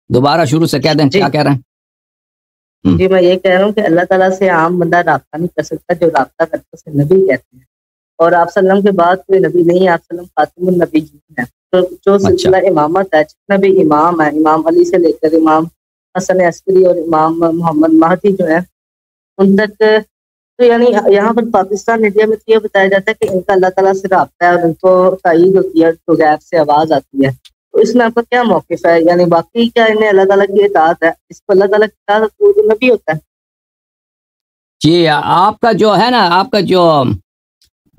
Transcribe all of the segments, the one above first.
دوبارہ شروع سے کہہ دیں کیا کہہ رہے ہیں؟ جی میں یہ کہہ رہا ہوں کہ اللہ تعالیٰ سے عام بندہ رابطہ نہیں کر سکتا، جو رابطہ کرتا اسے نبی کہتے ہیں، اور آپ صلی اللہ علیہ وسلم کے بعد کوئی نبی نہیں ہے، آپ صلی اللہ علیہ وسلم خاتم النبی ہیں۔ تو جو سلسلہ امامت ہے، جتنا بھی امام ہے، امام علی سے لے کر امام حسن عسکری اور امام محمد مہدی جو ہے ان تک، تو یعنی یہاں پر پاکستان انڈیا میں تو یہ بتایا جاتا ہے کہ ان کا اللہ تعالیٰ سے رابطہ ہے اور ان کو تائید ہوتی ہے، تو غیب سے آواز آتی ہے، تو اس میں آپ کا کیا موقف ہے؟ یعنی باقی کیا انہیں اللہ تعالیٰ کی اطاعت ہے؟ اس کو اللہ تعالیٰ کی اطاعت تو نبی ہوتا ہے۔ جی آپ کا جو ہے نا، آپ کا جو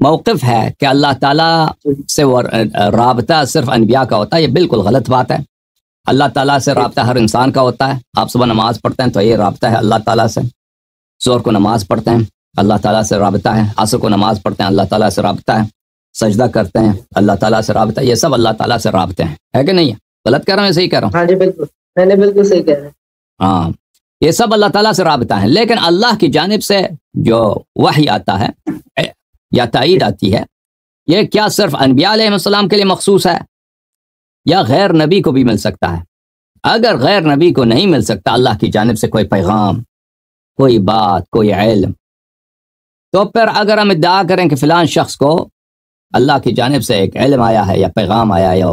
موقف ہے کہ اللہ تعالیٰ سے رابطہ صرف انبیاء کا ہوتا ہے، یہ بالکل غلط بات ہے۔ اللہ تعالیٰ سے رابطہ ہر انسان کا ہوتا ہے۔ آپ صبح نماز پڑھتے ہیں تو یہ رابطہ ہے اللہ تعالیٰ سے، ظہر کو نماز پڑھتے ہیں اللہ تعالیٰ سے رابطہ ہے، عصر کو نماز پڑھتے ہیں اللہ تعالیٰ سے رابطہ ہے، سجدہ کرتے ہیں اللہ تعالیٰ سے رابطہ ہے، یہ سب اللہ تعالیٰ سے رابطے ہیں، ہے کہ نہیں؟ غلط کہہ رہا ہوں یا صحیح کہہ رہا ہوں؟ ہاں جی بالکل، میں نے بالکل صحیح کہہ رہا ہوں۔ ہاں، یہ سب اللہ تعالیٰ سے رابطہ ہے، لیکن اللہ کی جانب سے جو وحی آتا ہے یا تائید آتی ہے، یہ کیا صرف انبیاء علیہ السلام کے لیے مخصوص ہے یا غیر نبی کو بھی مل سکتا ہے؟ اگر غیر نبی کو نہیں مل سکتا اللہ کی جانب سے کوئی پیغام، کوئی بات، کوئی علم، تو پھر اگر ہم ادعا کریں کہ فلان شخص کو اللہ کی جانب سے ایک علم آیا ہے یا پیغام آیا ہے یا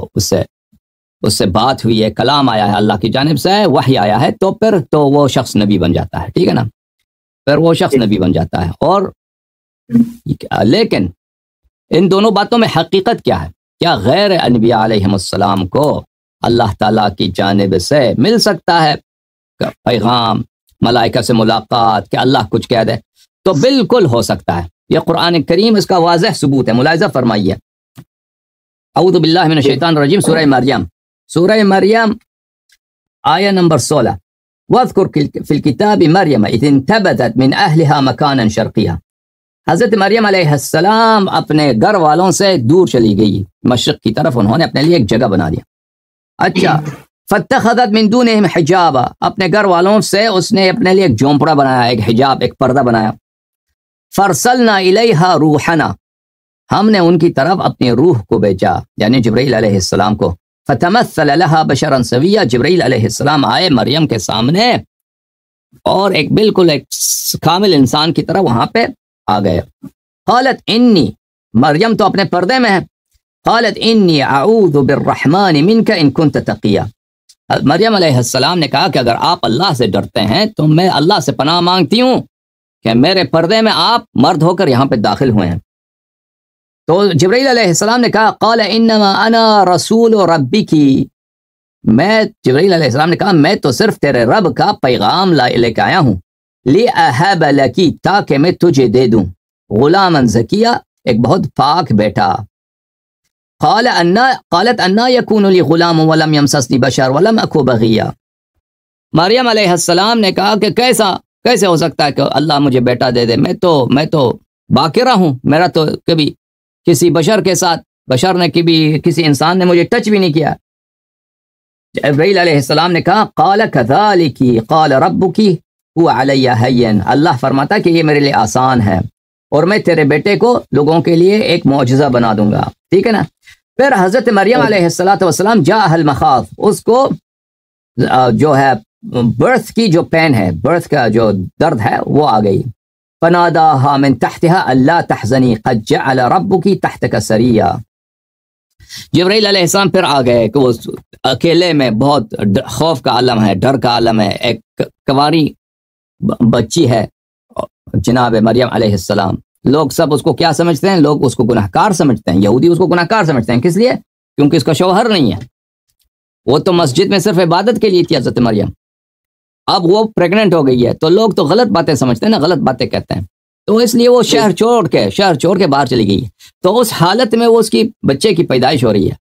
اس سے بات ہوئی ہے، کلام آیا ہے اللہ کی جانب سے، وحی آیا ہے، تو پھر تو وہ شخص نبی بن جاتا ہے، ٹھیک ہے نا؟ پھر وہ شخص نبی بن جاتا ہے۔ اور لیکن ان دونوں باتوں میں حقیقت کیا ہے؟ کیا غیر انبیاء علیہ السلام کو اللہ تعالیٰ کی جانب سے مل سکتا ہے پیغام، ملائکہ سے ملاقات، کہ اللہ کچھ کہہ دے؟ تو بالکل ہو سکتا ہے، یہ قرآن کریم اس کا واضح ثبوت ہے۔ ملاحظہ فرمائیے، اعوذ باللہ من الشیطان الرجیم، سورہ مریم آیہ نمبر 16، وَاذْكُرْ فِي الْكِتَابِ مَرْيَمَ إِذِ انْتَبَذَتْ مِنْ أَهْلِهَا مَكَانًا شَرْقِيًّا۔ حضرت مریم علیہ السلام اپنے گھر والوں سے دور چلی گئی، مشرق کی طرف انہوں نے اپنے لیے ایک جگہ بنا دیا۔ اچھا، فَاتَّخَذَتْ مِن دُونِهِمْ حِجَابًا، اپنے گھر والوں سے اس نے اپنے لیے ایک جھونپڑا بنایا، ایک حجاب، ایک پردہ بنایا۔ فَأَرْسَلْنَا إِلَيْهَا رُوحَنَا، ہم نے ان کی طرف اپنی روح کو بھیجا، یعنی جبرائیل علیہ السلام کو۔ فَتَمَثَّلَ لَهَا بَشَرًا سَوِيًّا، جبرائیل علیہ السلام آئے مریم کے سامنے اور بالکل ایک کامل انسان کی طرح وہاں پہ آ گئے۔ قالت انی، مریم تو اپنے پردے میں ہے، قالت انی اعوذ بالرحمن منک ان کنت تقیا، مریم علیہ السلام نے کہا کہ اگر آپ اللہ سے ڈرتے ہیں تو میں اللہ سے پناہ مانگتی ہوں کہ میرے پردے میں آپ مرد ہو کر یہاں پہ داخل ہوئے ہیں۔ تو جبرائیل علیہ السلام نے کہا قال انما انا رسول ربک، میں، جبرائیل علیہ السلام نے کہا میں تو صرف تیرے رب کا پیغام لے کے آیا ہوں، لِأَهَبَ لَكِ، تاکہ میں تجھے دے دوں، غلامًا زکیہ، ایک بہت پاک بیٹا۔ قالت انا یکون لی غلام ولم یمسسنی بشر ولم اکو بغیہ، مریم علیہ السلام نے کہا کہ کیسے ہو سکتا ہے کہ اللہ مجھے بیٹا دے دے، میں تو باقرہ ہوں، میرا تو کبھی کسی بشر کے ساتھ، بشر نے کسی انسان نے مجھے ٹچ بھی نہیں کیا۔ جبرائیل علیہ السلام نے کہا قال کذالک قال ربک هو علی ہین، اللہ فرماتا کہ یہ میرے لیے آسان ہے اور میں تیرے بیٹے کو لوگوں کے لیے ایک معجزہ بنا دوں گا، ٹھیک ہے نا؟ پھر حضرت مریم علیہ السلام جاء المخاض، اس کو جو ہے برتھ کی جو پین ہے، برتھ کا جو درد ہے وہ آ گئی۔ فناداها من تحتها الا تحزنی قد جعل ربک تحتک سریا، جبرائیل علیہ السلام پھر آ گئے کہ وہ اکیلے میں بہت خوف کا عالم ہے، ڈر کا عالم ہے، ایک کنواری بچی ہے جناب مریم علیہ السلام، لوگ سب اس کو کیا سمجھتے ہیں؟ لوگ اس کو گناہگار سمجھتے ہیں، یہودی اس کو گناہگار سمجھتے ہیں، کس لیے؟ کیونکہ اس کا شوہر نہیں ہے، وہ تو مسجد میں صرف عبادت کے لیے تھی حضرت مریم، اب وہ پریگننٹ ہو گئی ہے تو لوگ تو غلط باتیں سمجھتے ہیں نا، غلط باتیں کہتے ہیں، تو اس لیے وہ شہر چھوڑ کے باہر چلی گئی ہے، تو اس حالت میں وہ اس کی بچے کی پیدائش ہو رہی ہے،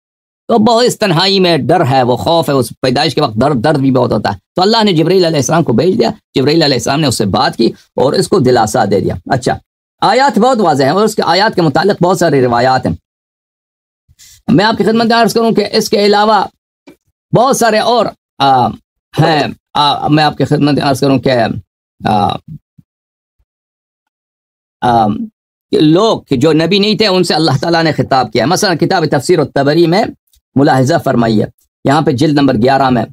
تو بہت اس تنہائی میں ڈر ہے، وہ خوف ہے، اس پیدائش کے وقت درد بھی بہت ہوتا ہے، تو اللہ نے جبرائیل علیہ السلام کو بھیج دیا، جبرائیل علیہ السلام نے اس سے بات کی اور اس کو دلاسا دے دیا۔ اچھا، آیات بہت واضح ہیں اور اس کے آیات کے متعلق بہت ساری روایات ہیں، میں آپ کی خدمت میں عرض کروں کہ اس کے علاوہ بہت سارے اور ہیں، میں آپ کی خدمت میں عرض کروں کہ لوگ جو نبی نہیں تھے ان سے اللہ تعالیٰ نے خطاب کیا، مثلا کتاب تفسیر الطبری میں ملاحظہ فرمائیے، یہاں پہ جلد نمبر 11 میں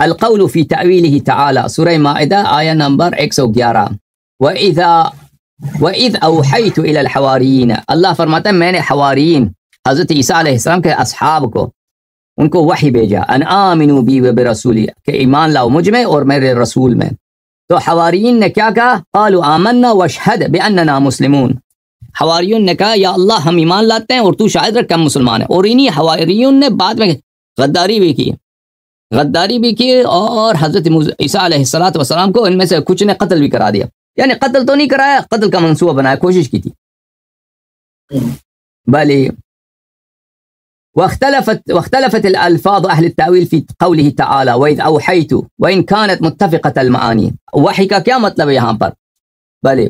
القول فی تعویلہ تعالی، سورہ مائدہ آیہ نمبر 111. وَإِذْ أَوْحَيْتُ إِلَى الْحَوَارِيِّينَ، اللہ فرماتا ہے میں نے حواریین حضرت عیسیٰ علیہ السلام کے اصحاب کو، ان کو وحی بھیجا، ان آمنوا بی وبرسولی، کہ ایمان لاؤ مجھ میں اور میرے رسول میں. تو حواریین نے کیا کہا؟ قالوا آمنا واشہد بأننا مسلمون، حواریون نے کہا یا اللہ ہم ایمان لاتے ہیں اور تو شاہد رکھ کہ ہم مسلمان ہیں. اور انہی حواریون نے بعد میں غداری بھی کی اور حضرت عیسیٰ علیہ السلام کو ان میں سے کچھ نے قتل بھی کرا دیا. یعنی قتل تو نہیں کرایا، قتل کا منصوبہ بنایا، کوشش کی تھی. بلی واختلفت الالفاظ اہل التاویل فی قوله تعالی وَإِذْ أَوْحَيْتُ وَإِنْ كَانَتْ مُتَّفِقَةَ الْمَعَانِي. وحی کا کیا مطلب ہے یہاں پر؟ بلی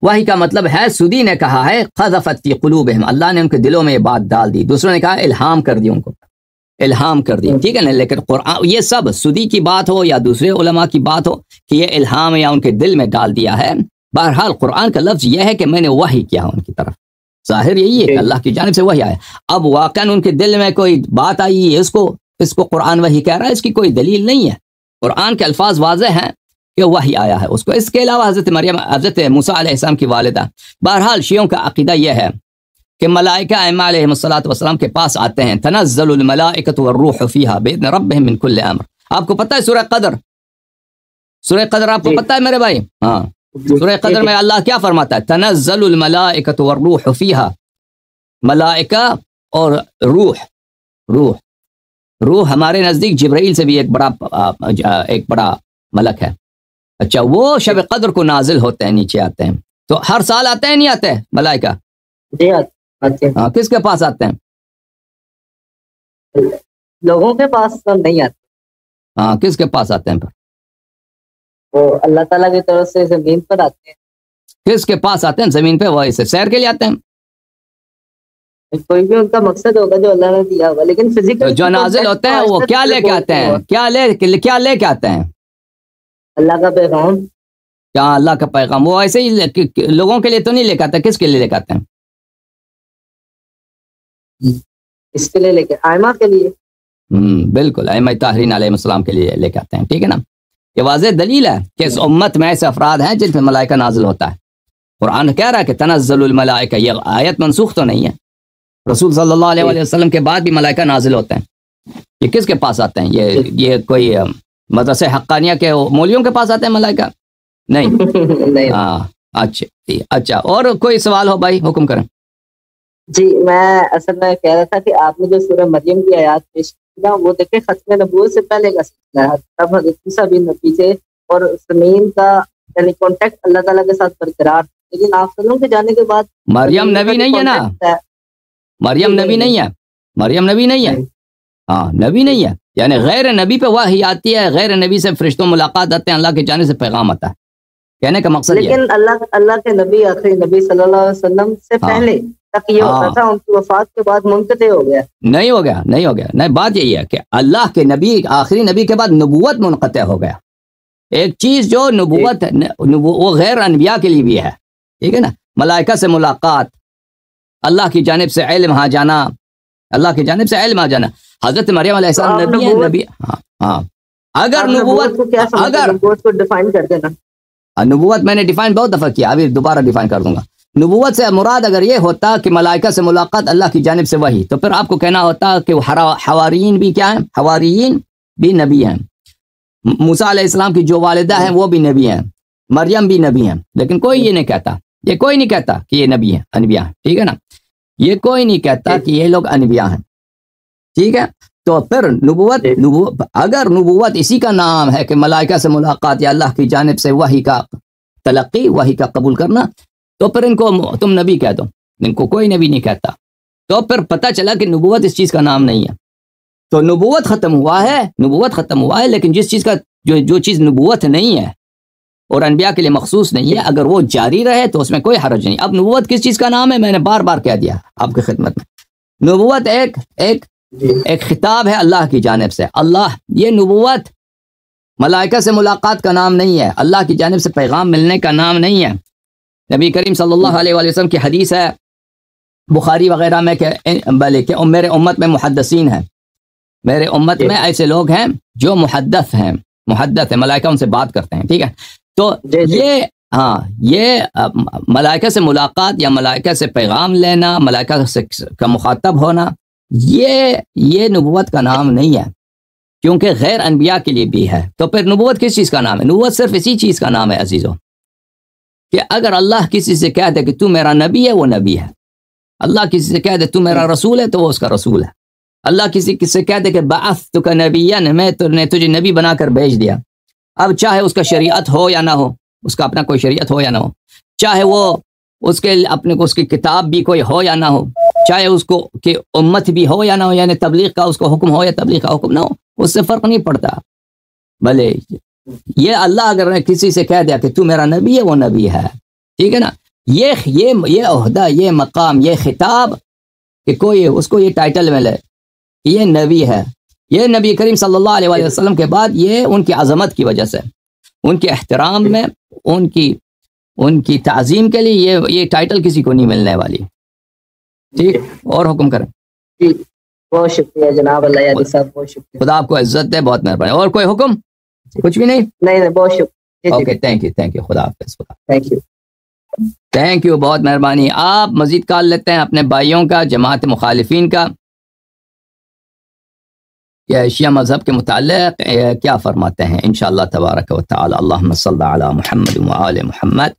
وحی کا مطلب ہے سودی نے کہا ہے قذفت فی قلوبہم، اللہ نے ان کے دلوں میں یہ بات ڈال دی. دوسروں نے کہا الہام کر دی، ان کو الہام کر دی. ٹھیک ہے نا. لیکن قرآن یہ سب سودی کی بات ہو یا دوسرے علماء کی بات ہو کہ یہ الہام یا ان کے دل میں ڈال دیا ہے، بہرحال قرآن کا لفظ یہ ہے کہ میں نے وحی کیا ان کی طرف. ظاہر یہی ہے کہ اللہ کی جانب سے وحی آیا. اب واقعاً ان کے دل میں کوئی بات آئی ہے، اس کو قرآن وحی کہہ رہا ہے، اس کی کوئی دلیل نہیں ہے. قرآن کے الفاظ واضح ہیں کہ وحی آیا ہے اس کو. اس کے علاوہ حضرت موسیٰ علیہ السلام کی والدہ، بہرحال شیعوں کا عقیدہ یہ ہے کہ ملائکہ ائمہ علیہم الصلوۃ والسلام کے پاس آتے ہیں. تنزل الملائکۃ والروح فیہا باذن ربہم من کل امر. آپ کو پتہ ہے سورہ قدر آپ کو پتہ ہے میرے بھائی؟ ہاں، سورہ قدر میں اللہ کیا فرماتا ہے؟ تنزل الملائکۃ والروح فیہا، ملائکہ اور روح ہمارے نزدیک جبرائیل سے بھی ایک بڑا ملک ہے. اچھا، وہ شب قدر کو نازل ہوتے ہیں، نیچے آتے ہیں. تو ہر سال آتے ہیں نہیں آتے ملائکہ؟ ہاں، کس کے پاس آتے ہیں؟ لوگوں کے پاس تو نہیں آتے. ہاں، کس کے پاس آتے ہیں پھر؟ وہ اللہ تعالیٰ کی طرف سے زمین پر آتے ہیں. کس کے پاس آتے ہیں زمین پہ؟ وہ اسے سیر کے لیے آتے ہیں. کوئی بھی ان کا مقصد ہوگا جو اللہ نے دیا ہوگا، لیکن فزیکل جو نازل ہوتے ہیں وہ کیا لے کے آتے ہیں؟ کیا لے کے آتے ہیں؟ اللہ کا پیغام. کیا اللہ کا پیغام؟ وہ ایسے ہی لوگوں کے لیے تو نہیں لے کے آتے، کس کے لیے لے کے آتے ہیں؟ اس کے لیے لے کے ائمہ کے لیے. بالکل، ائمہ طاہرین علیہ السلام کے لیے لے کے آتے ہیں. ٹھیک ہے نا. یہ واضح دلیل ہے کہ اس امت میں ایسے افراد ہیں جن پہ ملائکہ نازل ہوتا ہے. قرآن کہہ رہا ہے کہ تنزل الملائکہ، یہ آیت منسوخ تو نہیں ہے. رسول صلی اللہ علیہ وسلم کے بعد بھی ملائکہ نازل ہوتے ہیں. یہ کس کے پاس آتے ہیں؟ یہ کوئی مدرسہ حقانیہ کے مولیوں کے پاس آتے ہیں ملائکہ؟ نہیں. ہاں، اچھا. اور کوئی سوال ہو بھائی، حکم کریں. جی، میں اصل میں کہہ رہا تھا کہ آپ نے جو سورہ مریم کی آیات پیش کی نا، وہ دیکھیں ختم نبوت سے پہلے کا سلسلہ ہے. تب حضرت عیسیٰ بھی نبی تھے اور زمین کا یعنی کانٹیکٹ اللہ تعالیٰ کے ساتھ برقرار. لیکن آپ سلام کے جانے کے بعد مریم نبی نہیں ہے نا. مریم نبی نہیں ہے. ہاں، نبی نہیں ہے. یعنی غیر نبی پہ وحی آتی ہے، غیر نبی سے فرشتوں ملاقات آتے ہیں، اللہ کی جانب سے پیغام آتا ہے. کہنے کا مقصد لیکن اللہ کے نبی، آخری نبی صلی اللہ علیہ وسلم سے پہلے تک یہ ہوتا تھا، ان کی وفات کے بعد منقطع ہو گیا. نہیں ہو گیا. نہیں، بات یہی ہے کہ اللہ کے نبی، آخری نبی کے بعد نبوت منقطع ہو گیا. ایک چیز جو نبوت وہ غیر انبیاء کے لیے بھی ہے. ٹھیک ہے نا. ملائکہ سے ملاقات، اللہ کی جانب سے علم آ جانا، حضرت مریم علیہ السلام نبی ہے. نبی ہاں. اگر نبوت کو ڈیفائن کر دینا. نبوت میں نے ڈیفائن بہت دفعہ کیا، ابھی دوبارہ ڈیفائن کر دوں گا. نبوت سے مراد اگر یہ ہوتا کہ ملائکہ سے ملاقات اللہ کی جانب سے وحی، تو پھر آپ کو کہنا ہوتا کہ حواریین بھی کیا ہیں؟ حواریین بھی نبی ہیں. موسیٰ علیہ السلام کی جو والدہ ہیں وہ بھی نبی ہیں، مریم بھی نبی ہیں. لیکن کوئی یہ نہیں کہتا کہ یہ نبی ہیں، انبیاء ہیں. ٹھیک ہے نا. یہ کوئی نہیں کہتا کہ یہ لوگ انبیاء ہیں. ٹھیک ہے. تو پھر نبوت اگر نبوت اسی کا نام ہے کہ ملائکہ سے ملاقات یا اللہ کی جانب سے وحی کا تلقی، وحی کا قبول کرنا، تو پھر ان کو تم نبی کہہ دو. ان کو کوئی نبی نہیں کہتا. تو پھر پتہ چلا کہ نبوت اس چیز کا نام نہیں ہے. تو نبوت ختم ہوا ہے، لیکن جس چیز کا جو چیز نبوت نہیں ہے اور انبیاء کے لیے مخصوص نہیں ہے، اگر وہ جاری رہے تو اس میں کوئی حرج نہیں. اب نبوت کس چیز کا نام ہے؟ میں نے بار بار کہہ دیا آپ کی خدمت میں. نبوت ایک خطاب ہے اللہ کی جانب سے. یہ نبوت ملائکہ سے ملاقات کا نام نہیں ہے، اللہ کی جانب سے پیغام ملنے کا نام نہیں ہے. نبی کریم صلی اللہ علیہ وسلم کی حدیث ہے بخاری وغیرہ میں کہ میرے امت میں محدثین ہیں. میرے امت میں ایسے لوگ ہیں جو محدث ہیں، ملائکہ ان سے بات کرتے ہیں، ٹھیک ہے؟ تو یہ ملائکہ سے ملاقات یا ملائکہ سے پیغام لینا، ملائکہ سے کا مخاطب ہونا، یہ نبوت کا نام نہیں ہے، کیونکہ غیر انبیاء کے لیے بھی ہے۔ تو پھر نبوت کس چیز کا نام ہے؟ نبوت صرف اسی چیز کا نام ہے عزیزوں، کہ اگر اللہ کسی سے کہہ دے کہ تو میرا نبی ہے، وہ نبی ہے۔ اللہ کسی سے کہہ دے تو میرا رسول ہے، تو وہ اس کا رسول ہے۔ اللہ کسی سے کہہ دے کہ بعثتک نبیا، میں نے تجھے نبی بنا کر بھیج دیا، اب چاہے اس کا شریعت ہو یا نہ ہو، اس کا اپنا کوئی شریعت ہو یا نہ ہو، چاہے وہ اس کی کتاب بھی کوئی ہو یا نہ ہو، چاہے اس کو کہ امت بھی ہو یا نہ ہو، یعنی تبلیغ کا اس کو حکم ہو یا تبلیغ کا حکم نہ ہو، اس سے فرق نہیں پڑتا۔ بھلے یہ اللہ اگر کسی سے کہہ دیا کہ تو میرا نبی ہے، وہ نبی ہے، ٹھیک ہے نا؟ یہ عہدہ، یہ مقام، یہ خطاب کہ کوئی اس کو یہ ٹائٹل ملے، یہ نبی ہے، یہ نبی کریم صلی اللہ علیہ وسلم کے بعد یہ ان کی عظمت کی وجہ سے، ان کے احترام میں، ان کی تعظیم کے لیے یہ ٹائٹل کسی کو نہیں ملنے والی، ٹھیک؟ اور حکم کریں۔ بہت شکریہ جناب، اللہ یادی صاحب، بہت شکریہ، خدا آپ کو عزت دے، بہت مہربانی۔ اور کوئی حکم؟ کچھ بھی نہیں؟ نہیں، بہت شکریہ۔ اوکے، تھینک یو، خدا حافظ۔ تھینک یو، بہت مہربانی۔ آپ مزید کال لیتے ہیں اپنے بھائیوں کا، جماعت مخالفین کا، کہ شیعہ مذہب کے متعلق کیا فرماتے ہیں، انشاءاللہ تبارک و تعالی۔ اللہم صلی علی محمد و آل محمد۔